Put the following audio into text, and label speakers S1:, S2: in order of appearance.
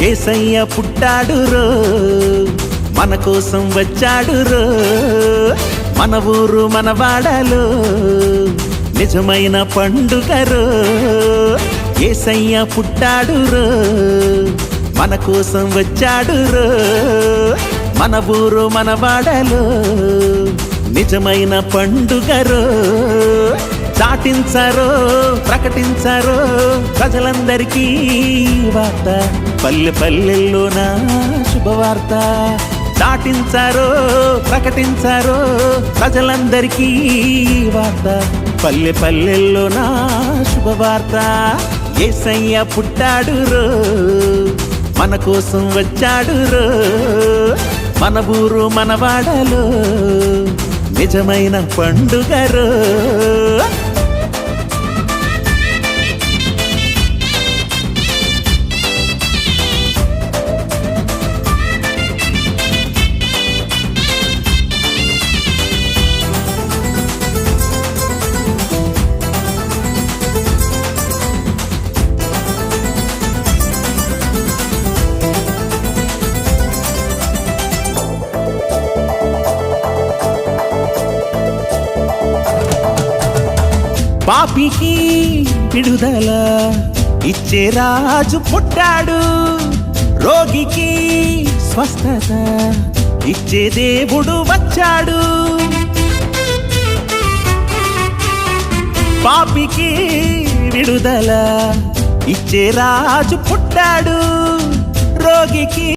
S1: యేసయ్య పుట్టాడు రో, మన కోసం వచ్చాడు రో, మన ఊరు మన వాడలో నిజమైన పండుగ రో. యేసయ్య పుట్టాడు రో, మన కోసం వచ్చాడు రో, మన ఊరు మన వాడలో నిజమైన పండుగ రో. చాటించారో ప్రకటించారో ప్రజలందరికీ వార్త, పల్లె పల్లెల్లో నా శుభవార్త. చాటించారో ప్రకటించారో ప్రజలందరికీ వార్త, పల్లె పల్లెల్లో నా శుభవార్త. యేసయ్య పుట్టాడు రో, మన కోసం వచ్చాడు రో, మన ఊరు మన వాడలో నిజమైన పండుగ రో. పాపికి విడుదల ఇచ్చే రాజు పుట్టాడు, రోగికి స్వస్థత ఇచ్చే దేవుడు వచ్చాడు. పాపికి విడుదల ఇచ్చే రాజు పుట్టాడు, రోగికి